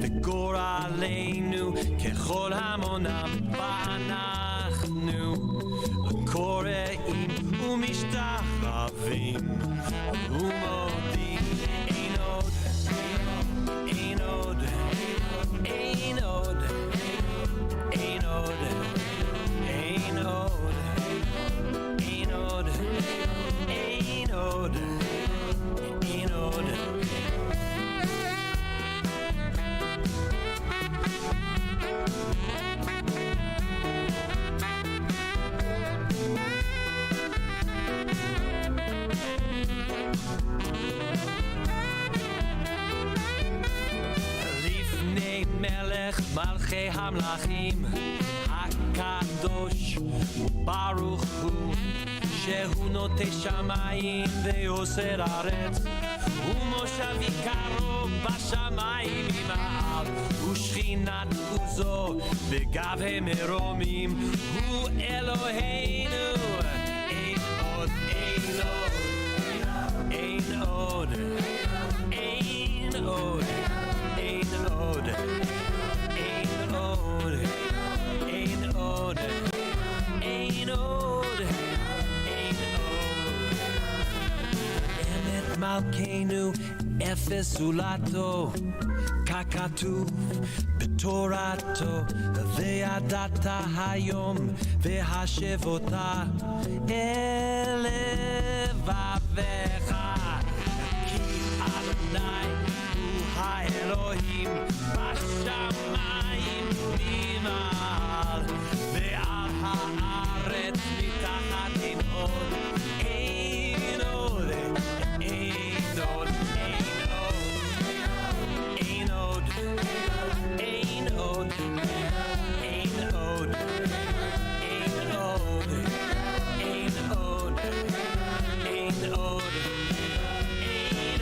וגורלנו ככל המונם ואנחנו קוראים ומשתחווים ומודים אין עוד, אין עוד, אין עוד, אין עוד, אין עוד, אין עוד, אין עוד. לפני מלך מלכי המלכים הקדוש ברוך הוא שהוא נוטה שמיים ויוסר ארץ ומושבי קרוב בשמיים ממעל ושכינת עוזו בגבי מרומים הוא אלוהינו אין עוד אין עוד אין עוד אין עוד אין עוד אין עוד אין עוד אין עוד אין עוד אמת מלכנו אפס זולתו ככתוב בתורתו וידעת היום והשבותה אל לבביך כי אדוני הוא האלוהים בשמיים ממעל ועל הארץ מתחת אין עוד אין עוד אין עוד אין עוד Ain't old, ain't old, ain't old, ain't old, ain't old, ain't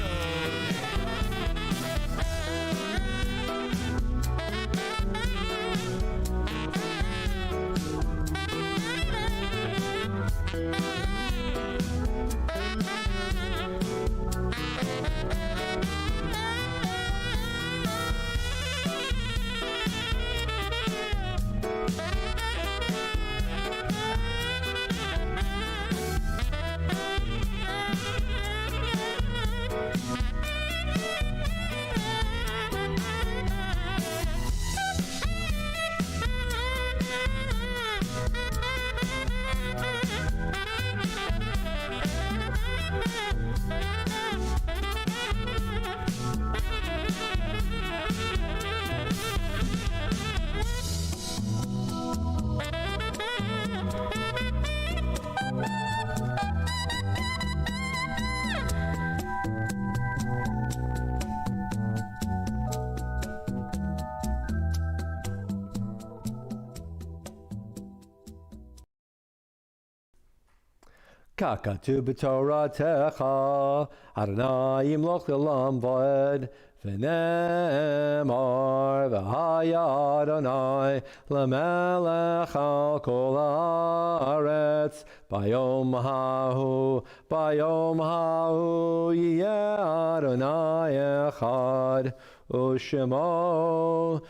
Kakatu b'toratecha, Adonai yimloch l'olam va'ed, v'nemar v'haya Adonai, l'melech al kol haaretz, bayom hahu yiyeh Adonai echad, Ushemo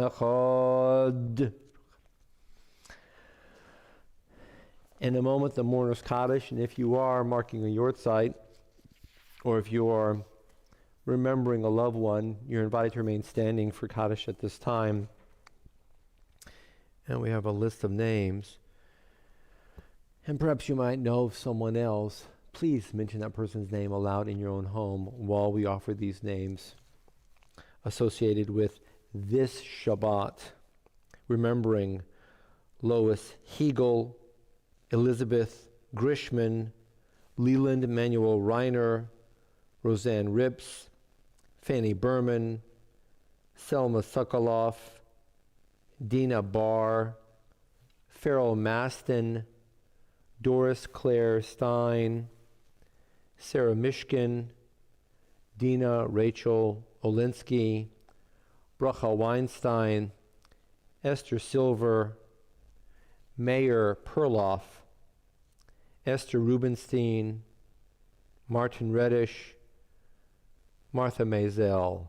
echad. In a moment, the mourner's Kaddish, and if you are marking a yortzeit, or if you are remembering a loved one, you're invited to remain standing for Kaddish at this time. And we have a list of names. And perhaps you might know of someone else. Please mention that person's name aloud in your own home while we offer these names associated with this Shabbat, remembering Lois Hegel, Elizabeth Grishman, Leland Emanuel Reiner, Roseanne Rips, Fanny Berman, Selma Sokoloff, Dina Barr, Farrell Maston, Doris Claire Stein, Sarah Mishkin, Dina Rachel Olinsky, Bracha Weinstein, Esther Silver, Mayor Perloff, Esther Rubenstein, Martin Reddish, Martha Maisel.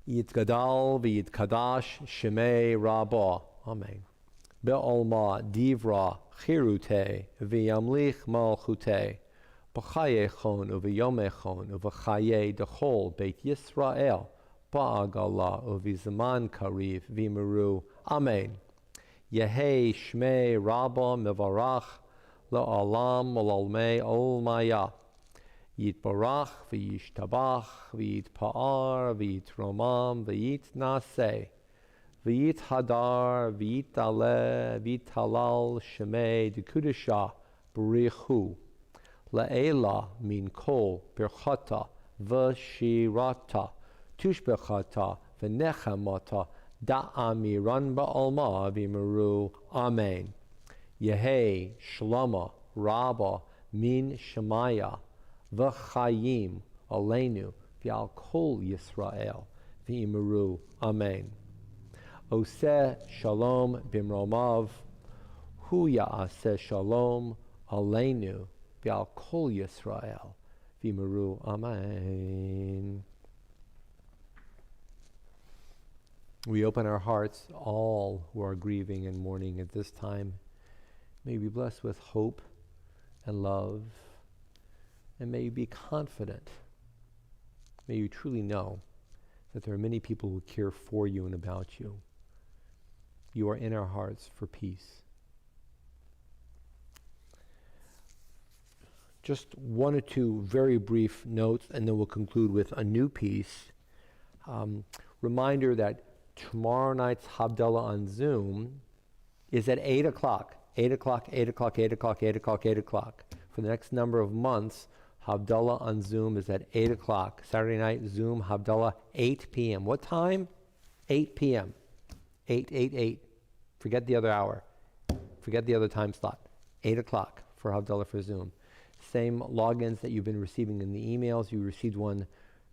Yitgadal v'yitkadash shemei Rabbah. Amen. Be'olma divra chirute v'yamlich malchute b'chayechon u'v'yomechon u'v'chaye dechol beit Yisrael ba'agala u'v'zman kariv v'miru. Amen. Yehei shmei Rabbah mevarach la'alam u'lalmei olmaya. Yitbarach v'yishtabach v'yitpa'ar v'yitromam v'yitnaseh v'yithadar v'yitaleh v'yitalal shemei dekudesha b'richu la'ela min kol birchata v'shirata tushbechata v'nechamata da'amiran ba'alma v'miru. Amen. Yehei shlama Rabbah min shemaya v'chayim aleinu v'al kol Yisrael v'imru. Amen. Oseh shalom bimromav, hu ya'aseh shalom aleinu v'al kol Yisrael v'imru. Amen. We open our hearts, all who are grieving and mourning at this time. May you be blessed with hope and love, and may you be confident. May you truly know that there are many people who care for you and about you. You are in our hearts for peace. Just one or two very brief notes, and then we'll conclude with a new piece. Reminder that tomorrow night's Havdalah on Zoom is at 8 o'clock. 8 o'clock, 8 o'clock, 8 o'clock, 8 o'clock, 8 o'clock. For the next number of months, Havdalah on Zoom is at 8 o'clock. Saturday night, Zoom, Havdalah, 8 p.m. What time? 8 p.m. 8. Forget the other hour. Forget the other time slot. 8 o'clock for Havdalah for Zoom. Same logins that you've been receiving in the emails. You received one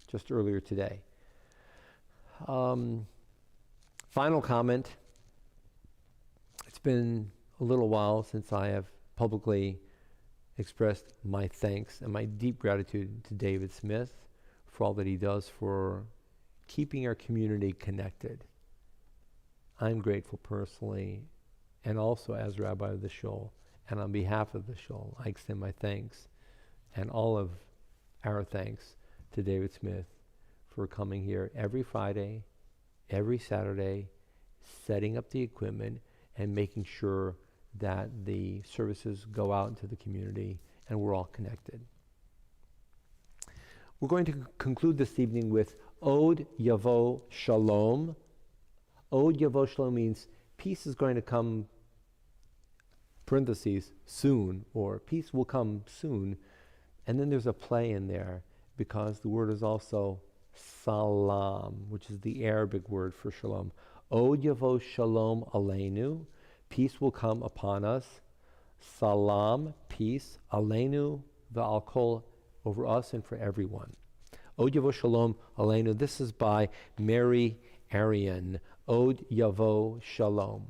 just earlier today. Final comment. It's been a little while since I have publicly expressed my thanks and my deep gratitude to David Smith for all that he does for keeping our community connected. I'm grateful personally, and also as Rabbi of the Shul, and on behalf of the Shul, I extend my thanks and all of our thanks to David Smith for coming here every Friday, every Saturday, setting up the equipment and making sure that the services go out into the community and we're all connected. We're going to conclude this evening with Od Yavo Shalom. Od Yavo Shalom means peace is going to come, parentheses, soon, or peace will come soon. And then there's a play in there because the word is also salam, which is the Arabic word for shalom. Od Yavo Shalom Aleinu, peace will come upon us. Salam, peace, Aleinu, v'al kol, over us and for everyone. Od Yavo Shalom Aleinu. This is by Mary Arian. Od Yavo Shalom.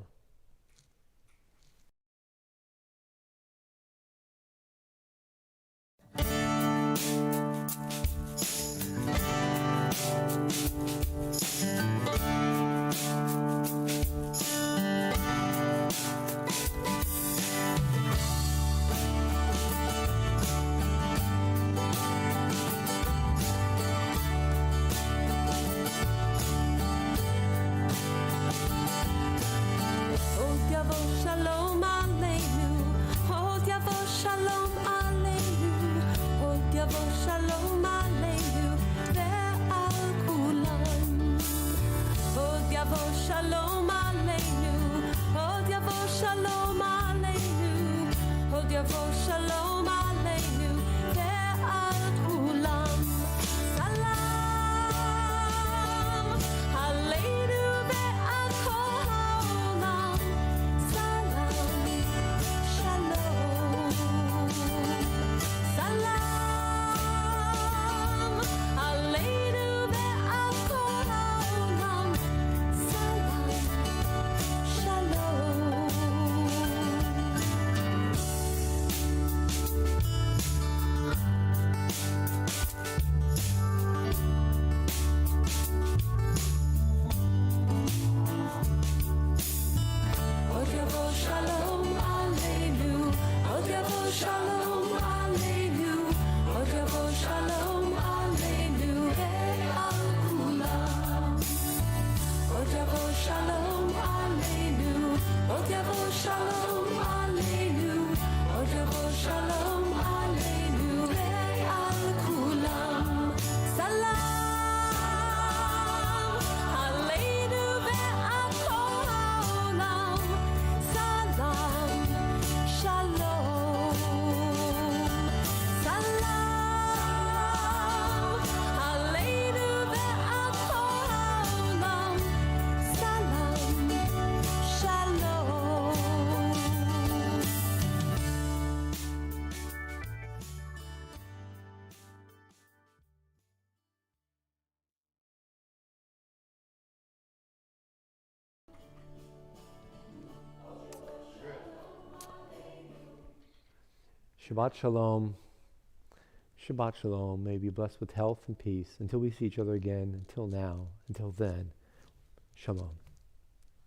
Shabbat Shalom. Shabbat Shalom. May you be blessed with health and peace until we see each other again. Until now, until then, Shalom.